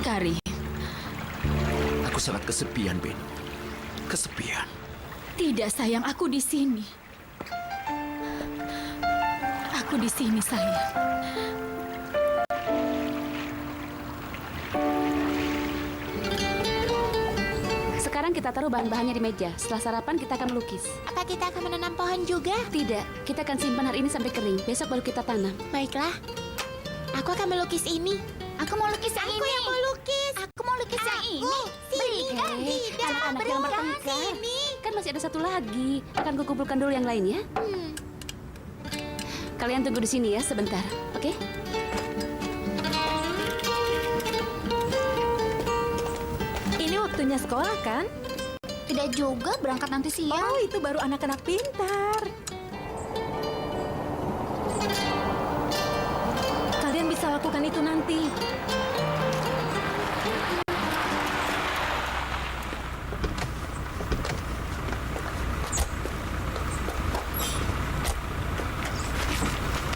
Karim. Aku sangat kesepian, Ben. Kesepian. Tidak, sayang. Aku di sini. Aku di sini, sayang. Sekarang kita taruh bahan-bahannya di meja. Setelah sarapan kita akan melukis. Apa kita akan menanam pohon juga? Tidak, kita akan simpan hari ini sampai kering. Besok baru kita tanam. Baiklah. Aku akan melukis ini. Aku mau lukis yang ini. Aku yang mau lukis. Aku mau lukis yang ini. Sini. Tidak. Anak-anak yang bertengkar. Kan masih ada satu lagi. Akan kukumpulkan dulu yang lain ya. Kalian tunggu di sini ya sebentar, oke? Ini waktunya sekolah kan? Tidak juga, berangkat nanti siang. Oh, itu baru anak-anak pintar. lakukan itu nanti.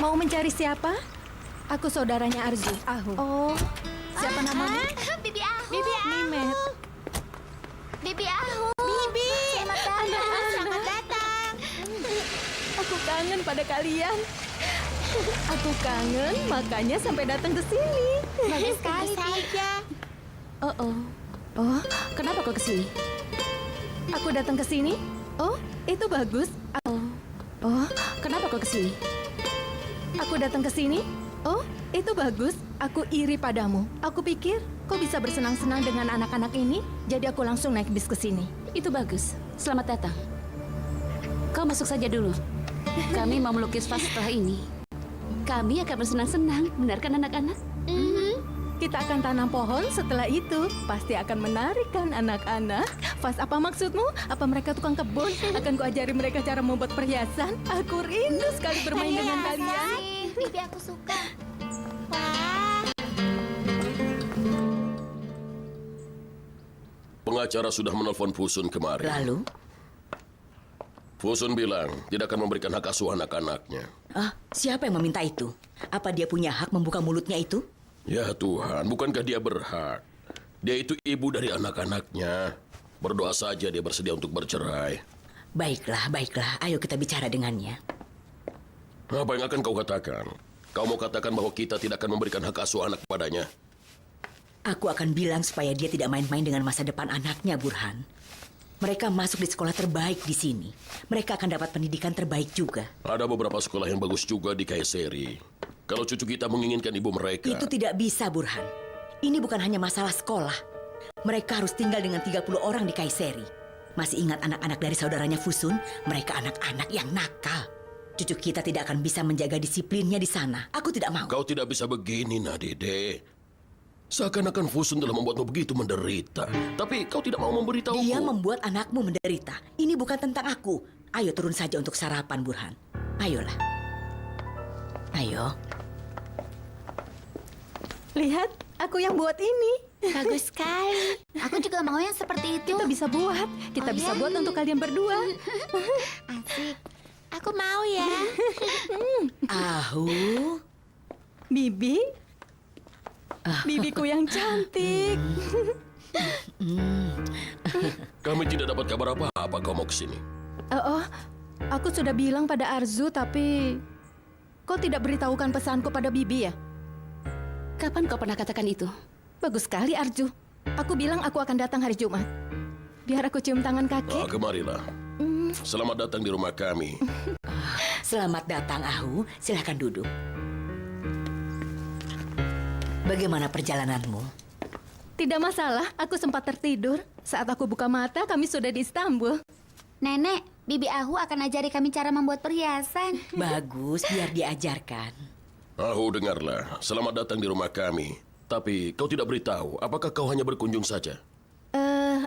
Mau mencari siapa? Aku saudaranya Arzu, Ahu. Oh, siapa namamu? Bibi Ahu. Bibi Mimet. Bibi Ahu. Bibi. Selamat datang. Aku kangen pada kalian. Aku kangen, makanya sampai datang ke sini. Bagus sekali saja. Oh, kenapa kau ke sini? Aku datang ke sini? Oh, itu bagus. Oh, kenapa kau ke sini? Aku datang ke sini? Oh, itu bagus. Aku iri padamu. Aku pikir kau bisa bersenang-senang dengan anak-anak ini, jadi aku langsung naik bis ke sini. Itu bagus. Selamat datang. Kau masuk saja dulu. Kami mau melukis vas setelah ini. Kami akan bersenang-senang, benar kan anak-anak? Kita akan tanam pohon, setelah itu pasti akan menarikkan anak-anak. Vas, apa maksudmu? Apa mereka tukang kebun? Akan kuajari mereka cara membuat perhiasan. Aku rindu sekali bermain dengan kalian. Bibi aku suka. Wah. Pengacara sudah menelpon Fusun kemarin. Lalu? Fusun bilang tidak akan memberikan hak asuh anak-anaknya. Ah, siapa yang meminta itu? Apa dia punya hak membuka mulutnya itu? Ya Tuhan, bukankah dia berhak? Dia itu ibu dari anak-anaknya. Berdoa saja dia bersedia untuk bercerai. Baiklah, baiklah. Ayo kita bicara dengannya. Apa yang akan kau katakan? Kau mau katakan bahwa kita tidak akan memberikan hak asuh anak padanya? Aku akan bilang supaya dia tidak main-main dengan masa depan anaknya, Burhan. Mereka masuk di sekolah terbaik di sini. Mereka akan dapat pendidikan terbaik juga. Ada beberapa sekolah yang bagus juga di Kayseri. Kalau cucu kita menginginkan ibu mereka... Itu tidak bisa, Burhan. Ini bukan hanya masalah sekolah. Mereka harus tinggal dengan 30 orang di Kayseri. Masih ingat anak-anak dari saudaranya Fusun? Mereka anak-anak yang nakal. Cucu kita tidak akan bisa menjaga disiplinnya di sana. Aku tidak mau. Kau tidak bisa begini, Nadide. Seakan-akan Fusun telah membuatmu begitu menderita. Tapi kau tidak mau memberitahuku. Dia membuat anakmu menderita. Ini bukan tentang aku. Ayo turun saja untuk sarapan, Burhan. Ayolah. Ayo. Lihat, aku yang buat ini. Bagus sekali. Aku juga mau yang seperti itu. Kita bisa buat. Kita bisa buat untuk kalian berdua. Asik. Aku mau ya. Ahu. Bibi. Bibiku yang cantik. Kami tidak dapat kabar apa-apa kau mau kesini. Aku sudah bilang pada Arzu, tapi kau tidak beritahukan pesanku pada Bibi ya? Kapan kau pernah katakan itu? Bagus sekali, Arzu. Aku bilang aku akan datang hari Jumat. Biar aku cium tangan kakek. Kemarilah. Selamat datang di rumah kami. Selamat datang, Ahu. Silahkan duduk. Bagaimana perjalananmu? Tidak masalah, aku sempat tertidur. Saat aku buka mata, kami sudah di Istanbul. Nenek, Bibi Ahu akan ajari kami cara membuat perhiasan. Bagus, biar diajarkan. Ahu, dengarlah. Selamat datang di rumah kami. Tapi kau tidak beritahu, apakah kau hanya berkunjung saja?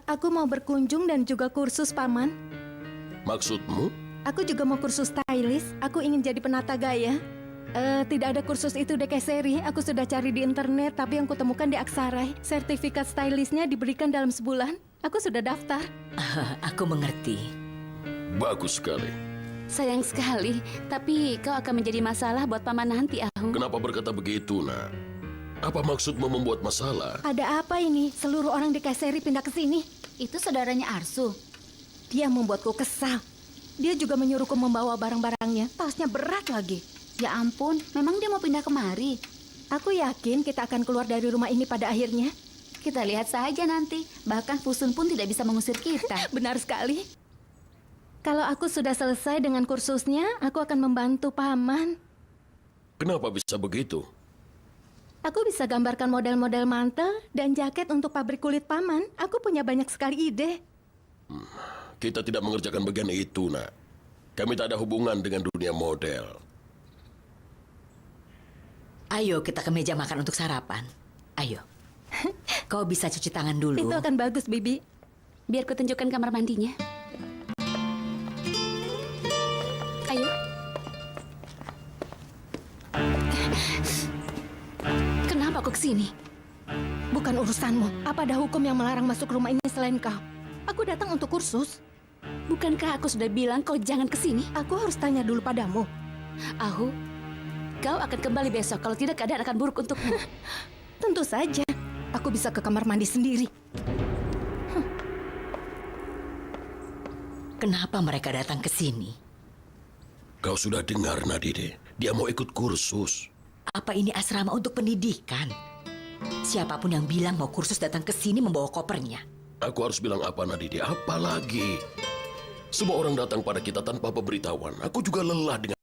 Aku mau berkunjung dan juga kursus, Paman. Maksudmu? Aku juga mau kursus stylist. Aku ingin jadi penata gaya. Tidak ada kursus itu di Kayseri. Aku sudah cari di internet, tapi yang kutemukan di Aksaray. Sertifikat stylistnya diberikan dalam sebulan. Aku sudah daftar. Aku mengerti. Bagus sekali. Sayang sekali, tapi kau akan menjadi masalah buat paman nanti, Ahu. Kenapa berkata begitu, Nak? Apa maksudmu membuat masalah? Ada apa ini? Seluruh orang di Kayseri pindah ke sini. Itu saudaranya Arsu. Dia membuatku kesal. Dia juga menyuruhku membawa barang-barangnya. Tasnya berat lagi. Ya ampun, memang dia mau pindah kemari? Aku yakin kita akan keluar dari rumah ini pada akhirnya. Kita lihat saja nanti. Bahkan Fusun pun tidak bisa mengusir kita. Benar sekali. Kalau aku sudah selesai dengan kursusnya, aku akan membantu Paman. Kenapa bisa begitu? Aku bisa gambarkan model-model mantel dan jaket untuk pabrik kulit Paman. Aku punya banyak sekali ide. Kita tidak mengerjakan bagian itu, Nak. Kami tak ada hubungan dengan dunia model. Ayo kita ke meja makan untuk sarapan. Ayo. Kau bisa cuci tangan dulu. Itu akan bagus, Bibi. Biar kutunjukkan kamar mandinya. Ayo. Kenapa kau kesini? Bukan urusanmu. Apa ada hukum yang melarang masuk rumah ini selain kau? Aku datang untuk kursus. Bukankah aku sudah bilang kau jangan kesini? Aku harus tanya dulu padamu. Ahu, kau akan kembali besok. Kalau tidak, keadaan akan buruk untukmu. Tentu saja. Aku bisa ke kamar mandi sendiri. Kenapa mereka datang ke sini? Kau sudah dengar, Nadide. Dia mau ikut kursus. Apa ini asrama untuk pendidikan? Siapapun yang bilang mau kursus datang ke sini membawa kopernya. Aku harus bilang apa, Nadide? Apa lagi? Semua orang datang pada kita tanpa pemberitahuan. Aku juga lelah dengan...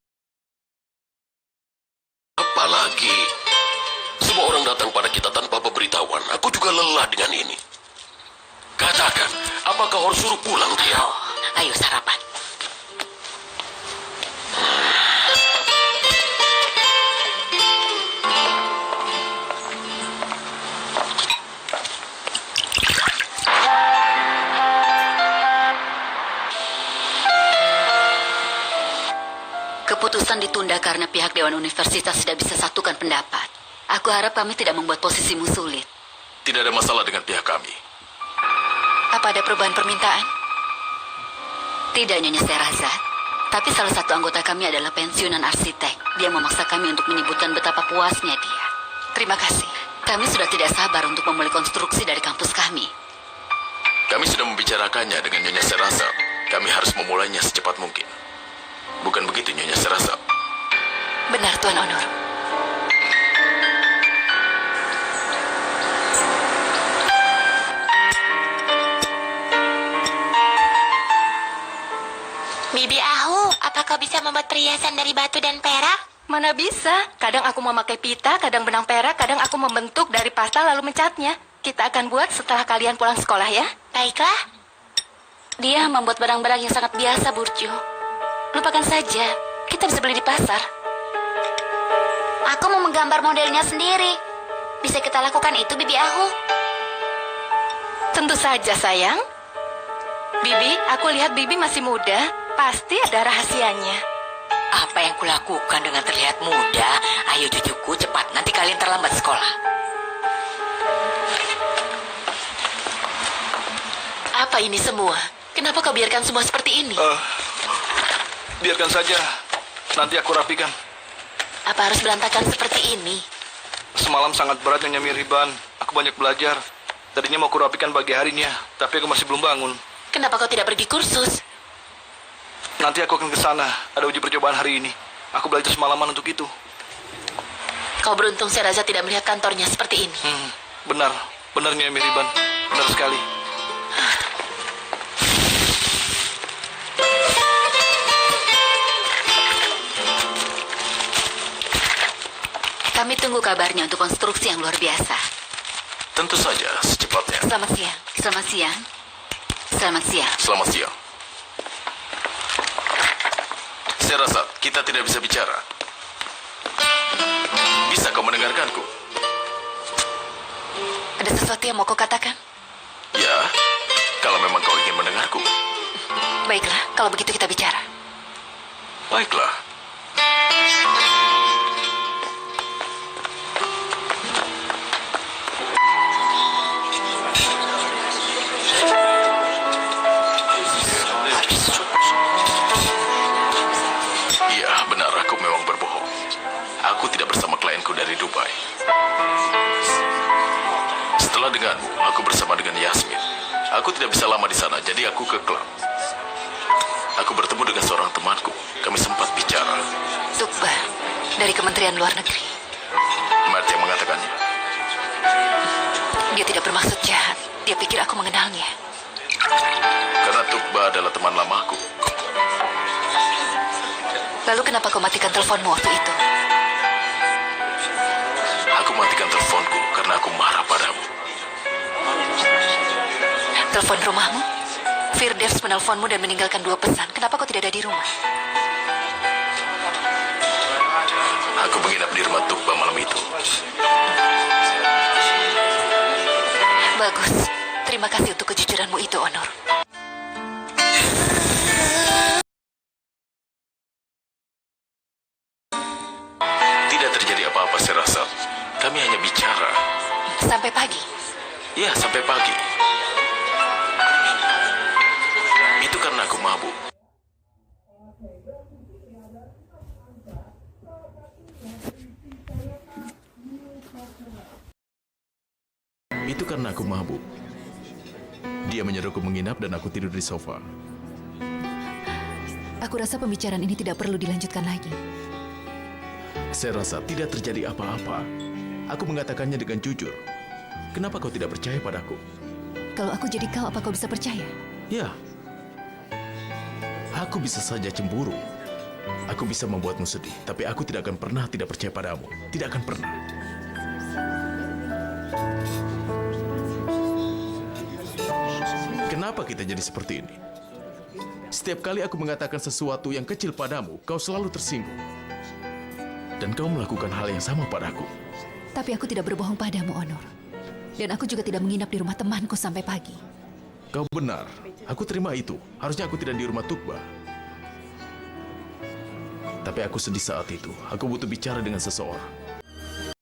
Apa lagi? Semua orang datang pada kita tanpa pemberitahuan. Aku juga lelah dengan ini. Katakan, apa kau harus suruh pulang dia? Ayo sarapan. Keputusan ditunda karena pihak Dewan Universitas tidak bisa satukan pendapat. Aku harap kami tidak membuat posisimu sulit. Tidak ada masalah dengan pihak kami. Apa ada perubahan permintaan? Tidak, Nyonya Sherazad. Tapi salah satu anggota kami adalah pensiunan arsitek. Dia memaksa kami untuk menyebutkan betapa puasnya dia. Terima kasih. Kami sudah tidak sabar untuk memulai konstruksi dari kampus kami. Kami sudah membicarakannya dengan Nyonya Sherazad. Kami harus memulainya secepat mungkin. Bukan begitu, Nyonya Sherazad? Benar, Tuan Onur. Bibi Ahu, apa kau bisa membuat perhiasan dari batu dan perak? Mana bisa? Kadang aku memakai pita, kadang benang perak, kadang aku membentuk dari pasta lalu mencatnya. Kita akan buat setelah kalian pulang sekolah ya. Baiklah. Dia membuat barang-barang yang sangat biasa, Burcu. Lupakan saja, kita bisa beli di pasar. Aku mau menggambar modelnya sendiri. Bisa kita lakukan itu, Bibi Ahu? Tentu saja, sayang. Bibi, aku lihat Bibi masih muda. Pasti ada rahasianya. Apa yang kulakukan dengan terlihat muda? Ayo cucuku, cepat. Nanti kalian terlambat sekolah. Apa ini semua? Kenapa kau biarkan semua seperti ini? Biarkan saja. Nanti aku rapikan. Apa harus berantakan seperti ini? Semalam sangat berat Nyonya Mirhiban. Aku banyak belajar. Tadinya mau aku rapikan pagi harinya, tapi aku masih belum bangun. Kenapa kau tidak pergi kursus? Nanti aku akan ke sana. Ada uji percobaan hari ini. Aku belajar semalaman untuk itu. Kau beruntung Sherazad tidak melihat kantornya seperti ini. Benar. Benar Nyonya Mirhiban. Benar sekali. Kami tunggu kabarnya untuk konstruksi yang luar biasa. Tentu saja, secepatnya. Selamat siang. Selamat siang. Selamat siang. Selamat siang. Sherazad, kita tidak bisa bicara. Bisa kau mendengarkanku? Ada sesuatu yang mau kau katakan? Ya, kalau memang kau ingin mendengarku. Baiklah, kalau begitu kita bicara. Baiklah. Iya, benar, aku memang berbohong. Aku tidak bersama klienku dari Dubai. Setelah denganmu, aku bersama dengan Yasmin. Aku tidak bisa lama di sana, jadi aku ke klub. Aku bertemu dengan seorang temanku. Kami sempat bicara. Tukba, dari Kementerian Luar Negeri. Matt yang mengatakannya. Dia tidak bermaksud jahat. Dia pikir aku mengenalnya. Karena Tukba adalah teman lamaku. Lalu kenapa kau matikan teleponmu waktu itu? Aku matikan teleponku karena aku marah padamu. Telepon rumahmu? Firdevs menelponmu dan meninggalkan 2 pesan. Kenapa kau tidak ada di rumah? Aku menginap di rumah Tukba malam itu. Bagus. Terima kasih untuk kejujuranmu itu, Onur. Tidak terjadi apa-apa, Sherazad. Kami hanya hanya bicara. Sampai pagi. Ya, sampai pagi. Itu karena aku mabuk. Itu karena aku mabuk. Dia menyuruhku menginap dan aku tidur di sofa. Aku rasa pembicaraan ini tidak perlu dilanjutkan lagi. Saya rasa tidak terjadi apa-apa. Aku mengatakannya dengan jujur. Kenapa kau tidak percaya padaku? Kalau aku jadi kau, apa kau bisa percaya? Ya. Aku bisa saja cemburu. Aku bisa membuatmu sedih, tapi aku tidak akan pernah tidak percaya padamu. Tidak akan pernah. Kenapa kita jadi seperti ini? Setiap kali aku mengatakan sesuatu yang kecil padamu, kau selalu tersinggung. Dan kau melakukan hal yang sama padaku. Tapi aku tidak berbohong padamu, Onur. Dan aku juga tidak menginap di rumah temanku sampai pagi. Kau benar. Aku terima itu. Harusnya aku tidak di rumah Tukba. Tapi aku sedih saat itu. Aku butuh bicara dengan seseorang.